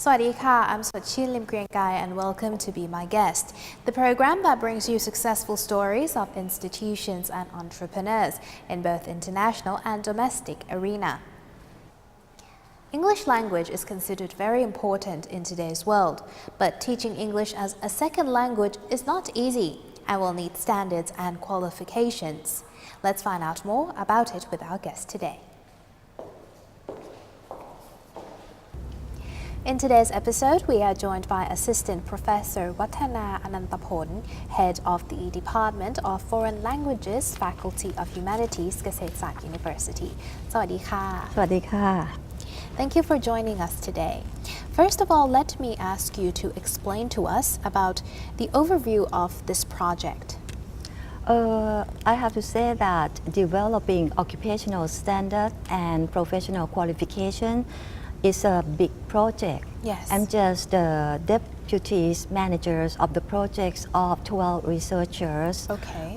Swadika, I'm Swachin Limkrienkai and welcome to Be My Guest, the program that brings you successful stories of institutions and entrepreneurs in both international and domestic arena. English language is considered very important in today's world, but teaching English as a second language is not easy and will need standards and qualifications. Let's find out more about it with our guest today. In today's episode, we are joined by Assistant Professor Wattana Anantapon, Head of the Department of Foreign Languages, Faculty of Humanities, เกษตรศาสตร์ University. สวัสดีค่ะ สวัสดีค่ะ Thank you for joining us today. First of all, let me ask you to explain to us about the overview of this project. I have to say that developing occupational standard and professional qualification is a big project. Yes. I'm just the deputy managers of the projects of 12 researchers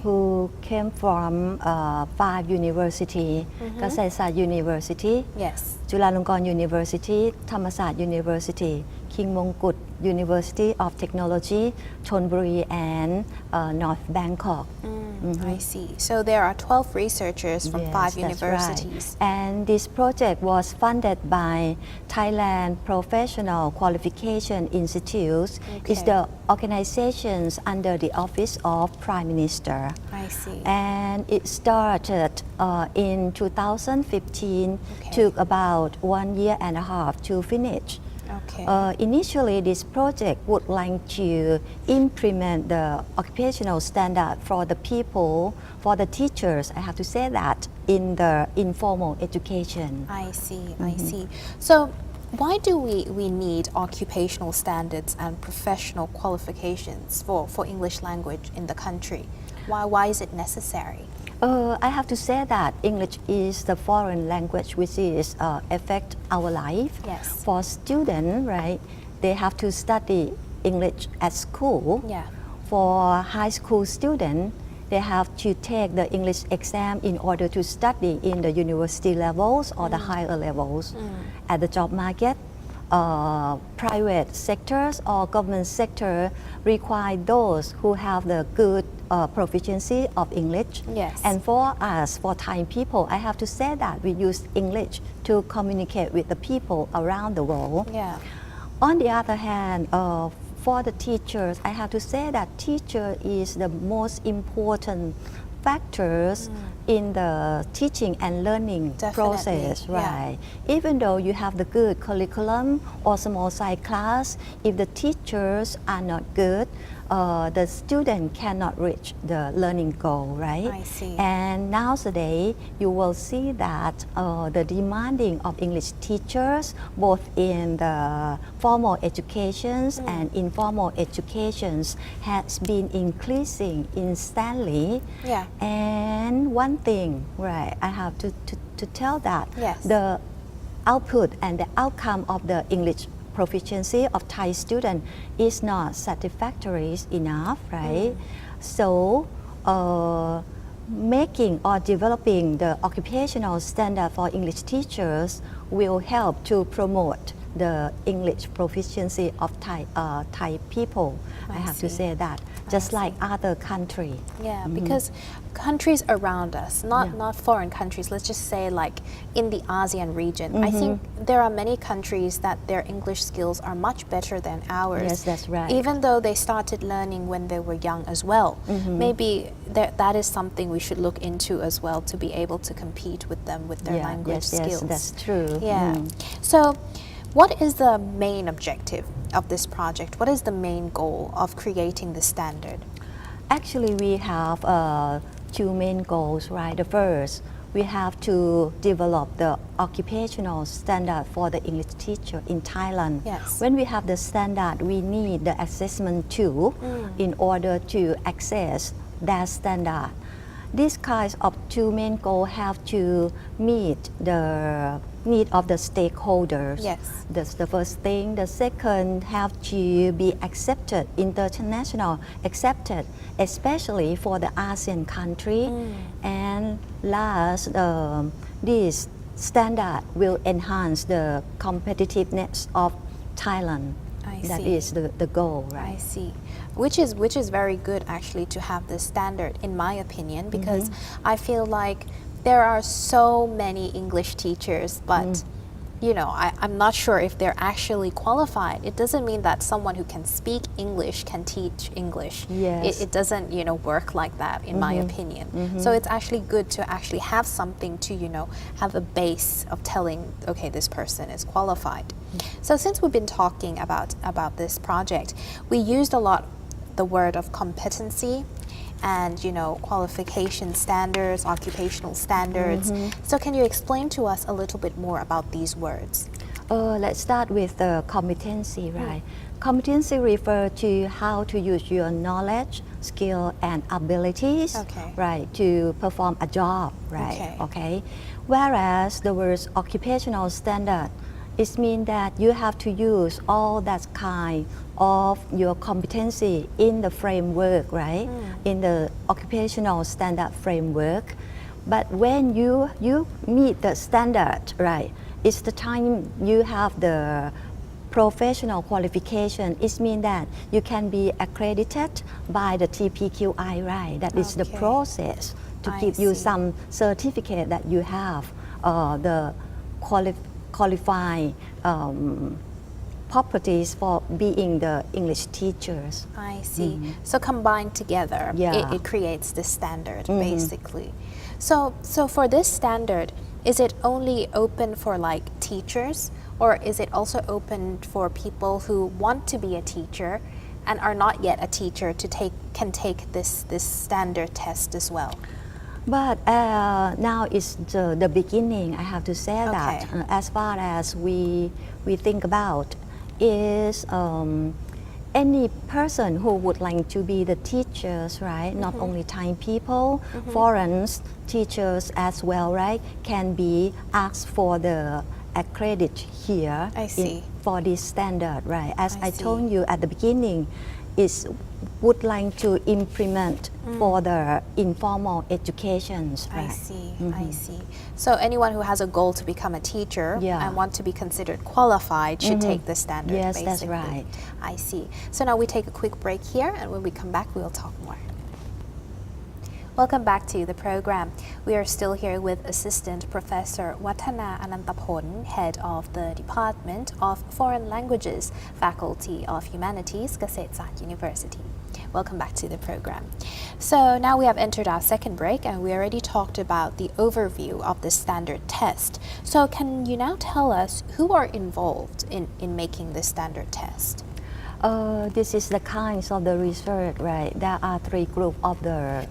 who came from 5 universities, เกษตรศาสตร์ University, Yes. จุฬาลงกรณ์ University, ธรรมศาสตร์ University, King Mongkut University of Technology, Chonburi and North Bangkok. I see. So there are 12 researchers from 5 universities. Right. And this project was funded by Thailand Professional Qualification Institute. It's the organizations under the Office of Prime Minister. I see. And it started in 2015, took about 1 year and a half to finish. Initially, this project would like to implement the occupational standard for the people, for the teachers, I have to say that, in the informal education. I see, I see. So why do we need occupational standards and professional qualifications for English language in the country? Why is it necessary? I have to say that English is the foreign language which is affect our life. Yes. For students, right, they have to study English at school. Yeah. For high school students, they have to take the English exam in order to study in the university levels or the higher levels. At the job market, private sectors or government sector require those who have the good proficiency of English. Yes. And for us, for Thai people, I have to say that we use English to communicate with the people around the world. Yeah. On the other hand, for the teachers, I have to say that teacher is the most important factors in the teaching and learning process, right? Yeah. Even though you have the good curriculum or small size class, if the teachers are not good, the student cannot reach the learning goal, right? I see. And nowadays, you will see that the demanding of English teachers, both in the formal educations and informal educations, has been increasing instantly. Yeah. And one thing, right, I have to tell that the output and the outcome of the English proficiency of Thai student is not satisfactory enough, right? So making or developing the occupational standard for English teachers will help to promote the English proficiency of Thai people. I have to say that, just like other country. Yeah, because countries around us, not foreign countries, let's just say like in the ASEAN region, I think there are many countries that their English skills are much better than ours. Yes, that's right. Even though they started learning when they were young as well. Maybe that is something we should look into as well to be able to compete with them with their language skills. Yes, that's true. Yeah. So what is the main objective of this project? What is the main goal of creating the standard? Actually, we have 2 main goals, right? The first, we have to develop the occupational standard for the English teacher in Thailand. Yes. When we have the standard, we need the assessment tool in order to access that standard. These kinds of 2 main goals have to meet the need of the stakeholders. Yes. That's the first thing. The second have to be accepted, international accepted, especially for the ASEAN country. And last, this standard will enhance the competitiveness of Thailand. I That see. is the goal, right? I see. Which is very good actually to have this standard in my opinion because I feel like there are so many English teachers but you know, I'm not sure if they're actually qualified. It doesn't mean that someone who can speak English can teach English. Yes. It doesn't, you know, work like that in my opinion. So it's actually good to actually have something to, you know, have a base of telling, okay, this person is qualified. So since we've been talking about this project, we used a lot the word of competency and you know qualification standards, occupational standards. So can you explain to us a little bit more about these words? Let's start with the competency, right? Competency refers to how to use your knowledge, skill, and abilities, Okay. right, to perform a job, right? Okay. Whereas the word occupational standard, it means that you have to use all that kind of your competency in the framework, right? In the occupational standard framework. But when you meet the standard, right, it's the time you have the professional qualification. It means that you can be accredited by the TPQI, right? That is the process to give you some certificate that you have the qualified properties for being the English teachers. I see. So combined together, it creates this standard basically. So for this standard, is it only open for like teachers or is it also open for people who want to be a teacher and are not yet a teacher to can take this standard test as well? But now it's the beginning, I have to say that as far as we think about is any person who would like to be the teachers, right? Not only Thai people, foreign teachers as well, right? Can be asked for the accredit here for this standard, right? As I told you at the beginning, is would like to implement for the informal educations. Right? I see. So anyone who has a goal to become a teacher and want to be considered qualified should take the standard. Yes, basically. that's right. I see. So now we take a quick break here, and when we come back, we'll talk more. Welcome back to the program. We are still here with Assistant Professor Wattana Anantapon, Head of the Department of Foreign Languages, Faculty of Humanities, Kasetsat University. Welcome back to the program. So now we have entered our second break and we already talked about the overview of the standard test. So can you now tell us who are involved in making this standard test? This is the kinds of the research, right? There are three groups of the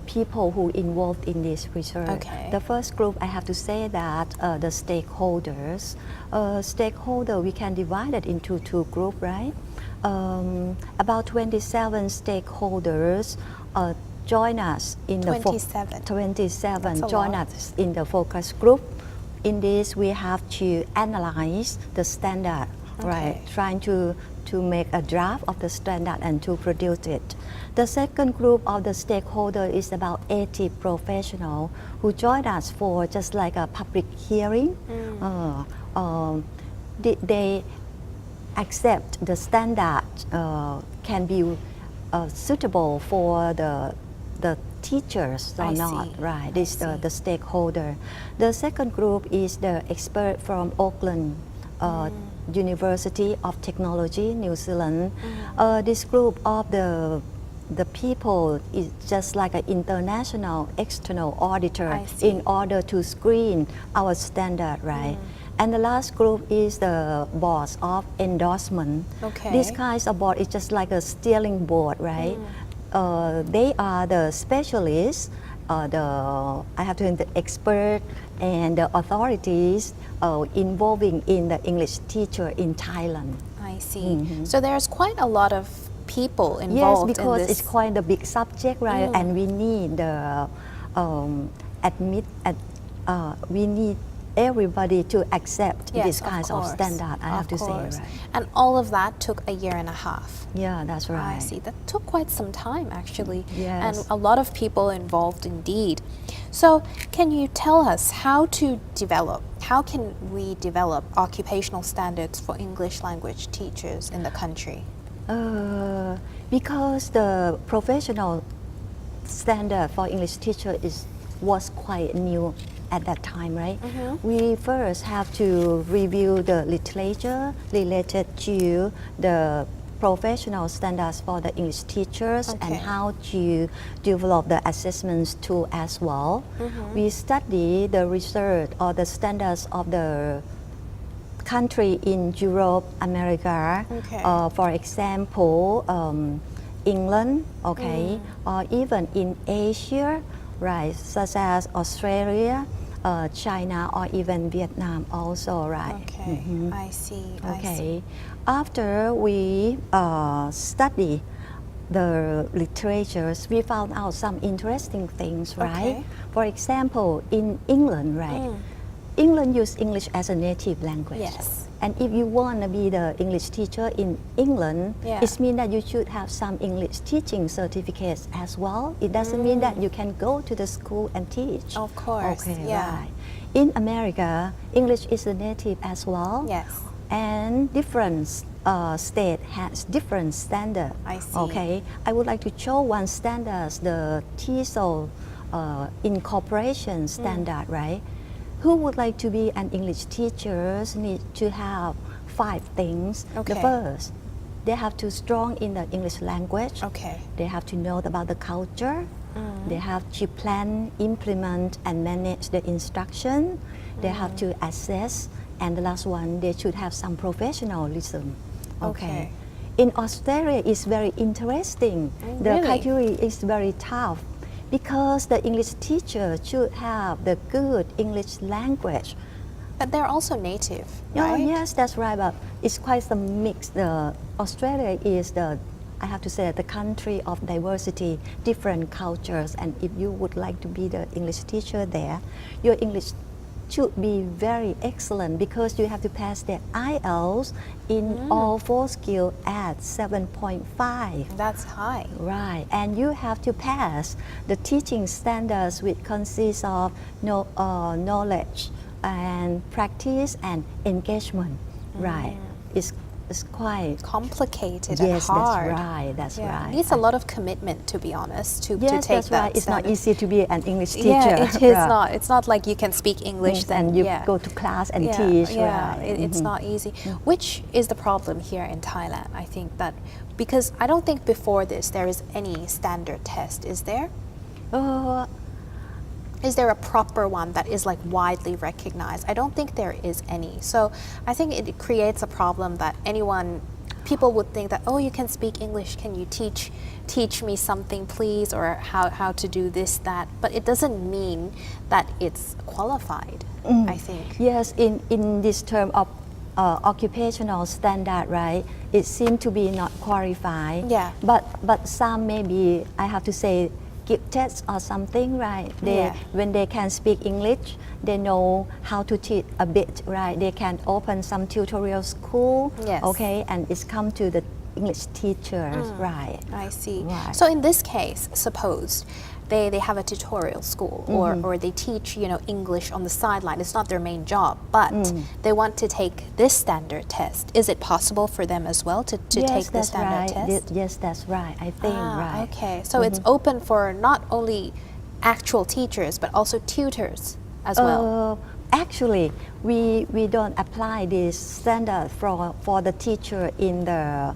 people who involved in this research. The first group, I have to say that the stakeholders. Stakeholder, we can divide it into two groups, right? About 27 stakeholders join us in the 27 join us in the focus group. In this, we have to analyze the standard, right? Trying to make a draft of the standard and to produce it. The second group of the stakeholder is about 80 professionals who joined us for just like a public hearing. They accept the standard can be suitable for the teachers or not, right? This is the stakeholder. The second group is the expert from Auckland University of Technology, New Zealand. This group of the people is just like an international external auditor in order to screen our standard, right? And the last group is the board of endorsement. This kind of board is just like a steering board, right? They are the specialists, I have to the expert and the authorities involving in the English teacher in Thailand. I see. So there's quite a lot of people involved. Yes, because in this. it's quite a big subject, right? And we need the we need everybody to accept Yes, this kind of course. standard, I have to say, course. right? And all of that took a year and a half. Yeah, that's right. I see. That took quite some time, actually. Yes. And a lot of people involved indeed. So, can you tell us how can we develop occupational standards for English language teachers in the country? Because the professional standard for English teacher was quite new at that time, right? We first have to review the literature related to the professional standards for the English teachers and how to develop the assessments tool as well. We study the research or the standards of the country in Europe, America, for example, England, or even in Asia, right, such as Australia, China, or even Vietnam also, right? Okay, I see. Okay. After we study the literatures, we found out some interesting things, right? For example, in England, right? England use English as a native language. Yes. And if you want to be the English teacher in England, it means that you should have some English teaching certificates as well. It doesn't mean that you can go to the school and teach. Of course. Right. In America, English is a native as well. Yes. And different state has different standard. I see. Okay. I would like to show one standard, the TESOL incorporation standard, right? Who would like to be an English teacher need to have 5 things. The first, they have to strong in the English language. They have to know about the culture. They have to plan, implement, and manage the instruction. They have to assess. And the last one, they should have some professionalism. In Australia, it's very interesting. The criteria is very tough, because the English teacher should have the good English language. But they're also native, right? right? Yes, that's right, but it's quite a mix. Australia is I have to say, the country of diversity, different cultures, and if you would like to be the English teacher there, your English should be very excellent, because you have to pass the IELTS in all 4 skills at 7.5. That's high. Right, and you have to pass the teaching standards, which consists of knowledge and practice and engagement. Right, it's quite complicated and hard. That's right. It needs a lot of commitment, to be honest, to take that's that right. It's not easy to be an English teacher. Yeah, it is not. It's not like you can speak English and you go to class and teach. It's not easy. Which is the problem here in Thailand, I think, that because I don't think before this there is any standard test, is there? Is there a proper one that is like widely recognized? I don't think there is any. So I think it creates a problem that people would think that, oh, you can speak English, can you teach me something please, or how to do this, that, but it doesn't mean that it's qualified, I think. Yes, in this term of occupational standard, right, it seems to be not qualified. But some maybe, I have to say, give tests or something, right? When they can speak English, they know how to teach a bit, right? They can open some tutorial school, and it's come to the English teachers, right? I see. Right. So in this case, suppose they have a tutorial school, or they teach English on the sideline. It's not their main job, but they want to take this standard test. Is it possible for them as well to take the standard test? Yes, that's right. I think right. Okay, so it's open for not only actual teachers but also tutors as well. Actually, we don't apply this standard for the teacher in the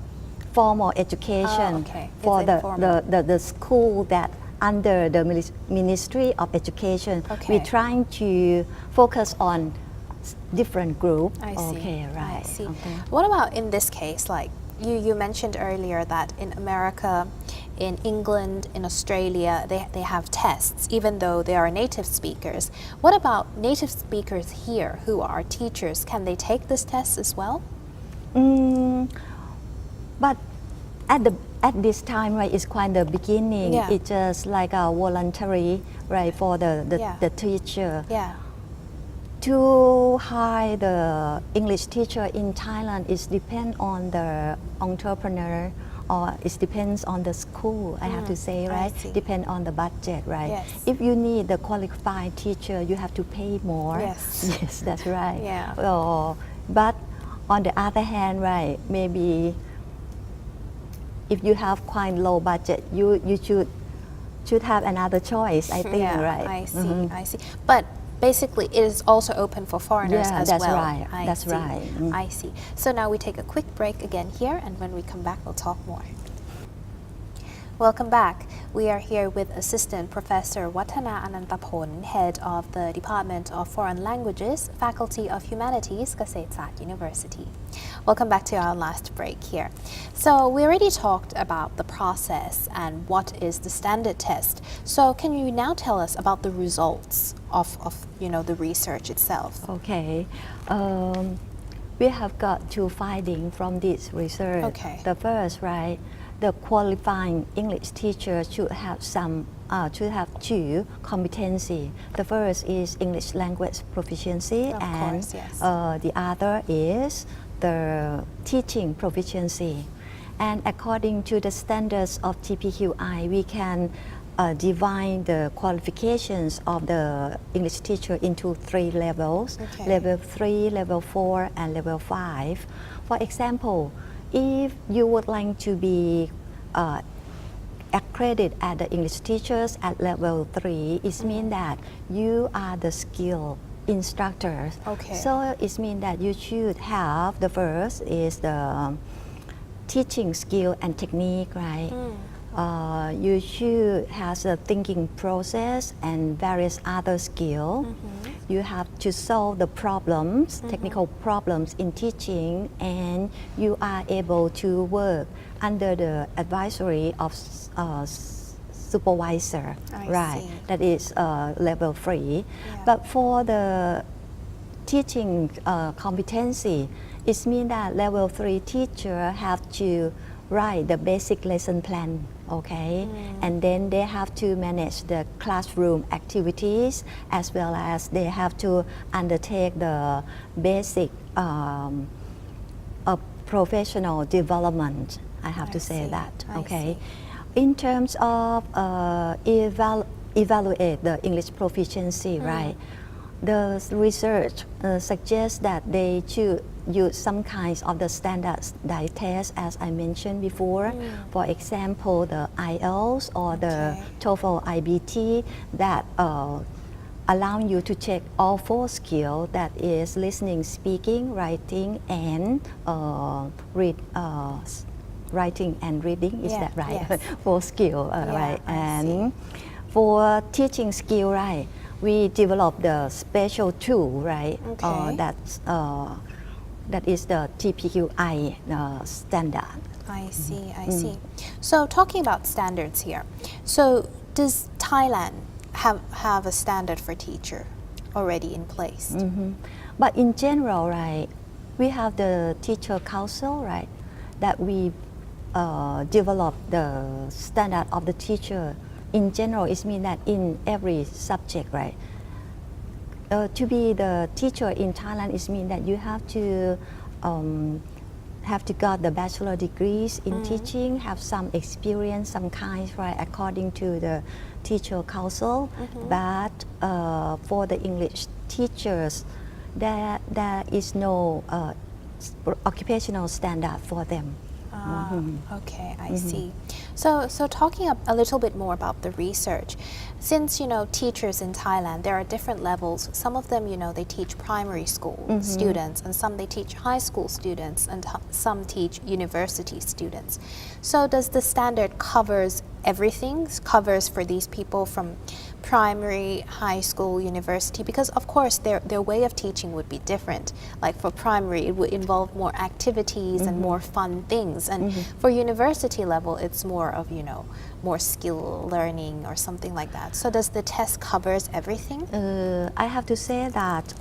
formal education for the school that under the Ministry of Education. We're trying to focus on different groups. I see. Right. I see. What about in this case, like you mentioned earlier that in America, in England, in Australia, they have tests even though they are native speakers. What about native speakers here who are teachers? Can they take this test as well? But at this time, right, it's quite the beginning. It's just like a voluntary, right, for the teacher to hire the English teacher in Thailand is depend on the entrepreneur or it depends on the school, I have to say, right? Depend on the budget, right? Yes. If you need the qualified teacher, you have to pay more. Yes. Yes, that's right. Yeah. But on the other hand, right, maybe if you have quite low budget, you should have another choice, I think, Yeah, right? I see, I see. But basically, it is also open for foreigners as that's well. right. I That's see. right. I see. So now we take a quick break again here, and when we come back, we'll talk more. Welcome back. We are here with Assistant Professor Wattana Anantapon, Head of the Department of Foreign Languages, Faculty of Humanities, Kasetsat University. Welcome back to our last break here. So we already talked about the process and what is the standard test. So can you now tell us about the results of the research itself? Okay. We have got two findings from this research. Okay. The first, right, the qualifying English teacher should have two competency. The first is English language proficiency, Of and course, yes. The other is the teaching proficiency. And according to the standards of TPQI, we can divide the qualifications of the English teacher into 3 levels, Okay. level 3, level 4, and level 5. For example, if you would like to be accredited as the English teachers at level 3, it means that you are the skilled instructors. Okay. So it means that you should have, the first is the teaching skill and technique, right? You should have the thinking process and various other skills. You have to solve the problems, technical problems in teaching, and you are able to work under the advisory of supervisor, I right? see. That is level 3. Yeah. But for the teaching competency, it means that level 3 teacher have to write the basic lesson plan, okay? And then they have to manage the classroom activities, as well as they have to undertake the basic professional development, I have to say see. that, I okay? see. In terms of evaluate the English proficiency, right? The research suggests that they should use some kinds of the standardized tests, as I mentioned before. For example, the IELTS or the TOEFL IBT that allow you to check all 4 skills, that is listening, speaking, writing, and writing and reading. Is that right? Yes. 4 skills, right? I And for teaching skill, right? We developed the special tool, right? Okay. That is the TPQI standard. I see, I see. So talking about standards here, so does Thailand have a standard for teacher already in place? But in general, right, we have the teacher council, right, that we develop the standard of the teacher. In general, it means that in every subject, right? To be the teacher in Thailand, it means that you have to got the bachelor degrees in teaching, have some experience, some kinds, right, according to the teacher council. But for the English teachers, there is no occupational standard for them. Okay, I see. So talking a little bit more about the research, since teachers in Thailand, there are different levels. Some of them, they teach primary school students, and some they teach high school students, and some teach university students. So does the standard covers everything? Covers for these people from primary, high school, university? Because of course their way of teaching would be different. Like for primary, it would involve more activities and more fun things, and for university level, it's more of more skill learning or something like that. So does the test covers everything? I have to say that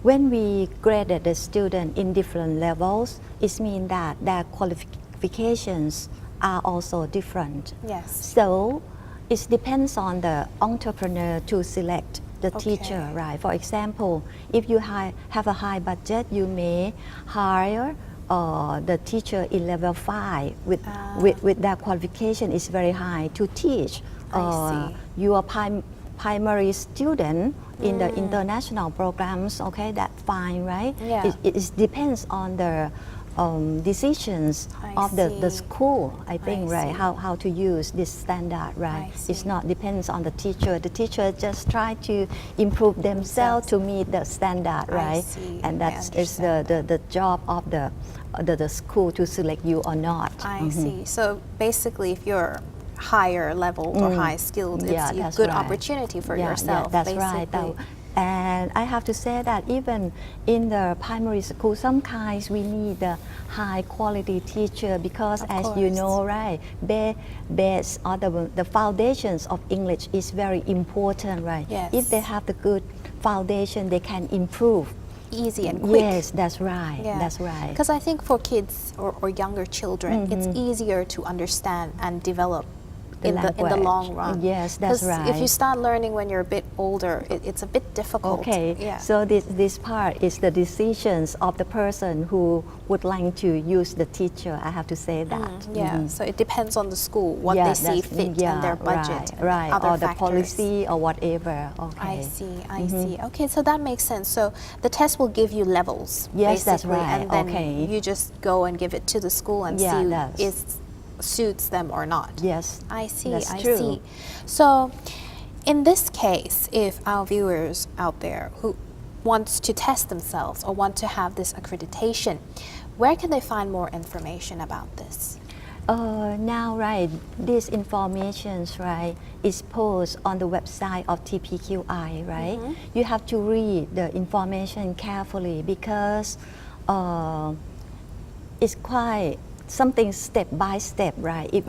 when we graded the student in different levels, it means that their qualifications are also different. Yes. So it depends on the entrepreneur to select the teacher, right? For example, if you have a high budget, you may hire the teacher in level 5 with their qualification is very high to teach your primary student in the international programs. Okay, that's fine, right? Yeah. It depends on the decisions of the school, I think, right? How to use this standard, right? It's not depends on the teacher. The teacher just try to improve themselves to meet the standard, right? And that is the job of the school to select you or not. I see. So basically, if you're higher level or high skilled, it's a good opportunity for yourself. That's basically. right. And I have to say that even in the primary school, sometimes we need a high quality teacher because, as you know, right, base or the foundations of English is very important, right? Yes. If they have the good foundation, they can improve. Easy and quick. Yes, that's right. Yeah. That's right. Because I think for kids or younger children, it's easier to understand and develop in the long run. Yes, that's right. If you start learning when you're a bit older, it's a bit difficult. Okay, yeah. So this part is the decisions of the person who would like to use the teacher. I have to say that. So it depends on the school, what they see fit and their budget, right, other or the factors. policy or whatever. Okay. I see. Okay, so that makes sense. So the test will give you levels. Yes, basically, that's right. And then you just go and give it to the school and see if suits them or not. Yes, I see. that's I true. see. So, in this case, if our viewers out there who wants to test themselves or want to have this accreditation, where can they find more information about this? Now, right, this information, right, is posted on the website of TPQI, right? You have to read the information carefully because it's quite something step by step, right? If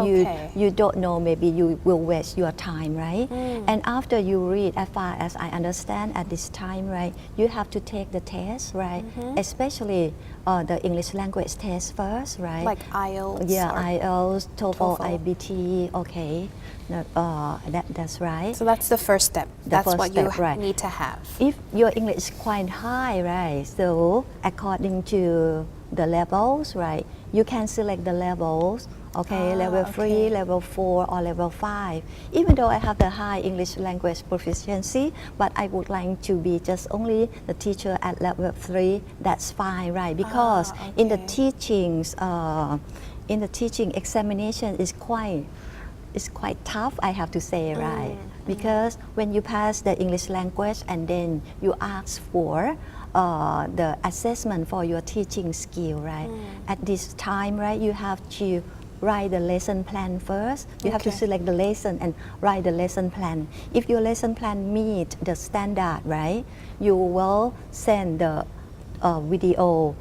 you don't know, maybe you will waste your time, right? And after you read, as far as I understand at this time, right, you have to take the test, right? Especially the English language test first, right? Like IELTS. Yeah, IELTS, TOEFL, IBT. Okay, that's right. So that's the first step. That's what you need to have. If your English is quite high, right? So according to the levels, right? You can select the levels, okay, level 3, level 4, or level 5. Even though I have the high English language proficiency, but I would like to be just only the teacher at level 3, that's fine, right? Because in the teachings, in the teaching examination is quite tough, I have to say, right? Because when you pass the English language and then you ask for the assessment for your teaching skill, right? At this time, right, you have to write the lesson plan first. You have to select the lesson and write the lesson plan. If your lesson plan meet the standard, right, you will send the video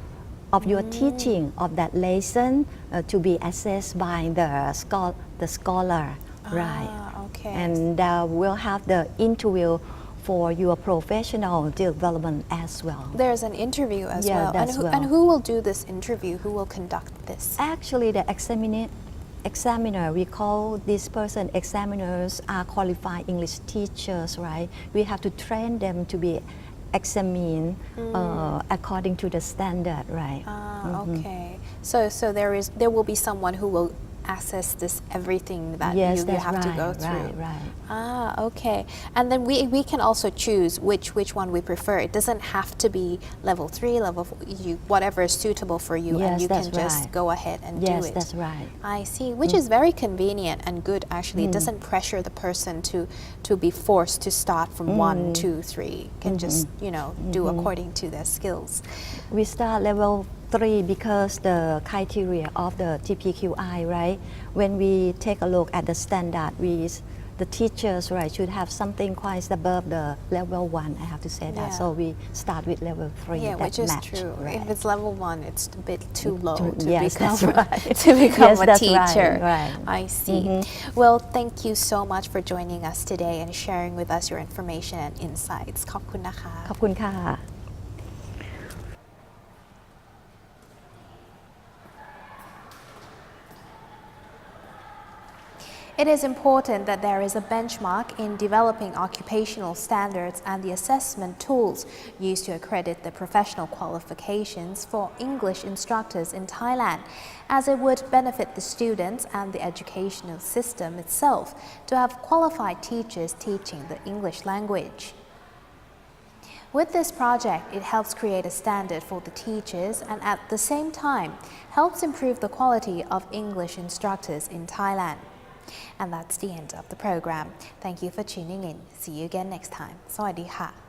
of your teaching of that lesson to be assessed by the scholar, right? Okay. And we'll have the interview for your professional development as well. There's an interview as well. And who will do this interview? Who will conduct this? Actually, the examiner, we call this person examiners, are qualified English teachers, right? We have to train them to be examined according to the standard, right? Okay. So there will be someone who will assess this everything that you have to go through. Right. Okay. And then we can also choose which one we prefer. It doesn't have to be level 3, level 4, whatever is suitable for you, and you can just go ahead and do it. Yes, that's right. I see, which is very convenient and good actually. It doesn't pressure the person to be forced to start from 1, 2, 3. Can just, do according to their skills. We start level 3 because the criteria of the TPQI, right? When we take a look at the standard, the teachers, right, should have something quite above the level 1. I have to say that. So we start with level 3. Yeah, which is true. Right. If it's level 1, it's a bit too low to become a teacher. Right. I see. Well, thank you so much for joining us today and sharing with us your information and insights. ขอบคุณนะคะ ขอบคุณค่ะ If It is important that there is a benchmark in developing occupational standards and the assessment tools used to accredit the professional qualifications for English instructors in Thailand, as it would benefit the students and the educational system itself to have qualified teachers teaching the English language. With this project, it helps create a standard for the teachers and at the same time helps improve the quality of English instructors in Thailand. And that's the end of the program. Thank you for tuning in. See you again next time. สวัสดีค่ะ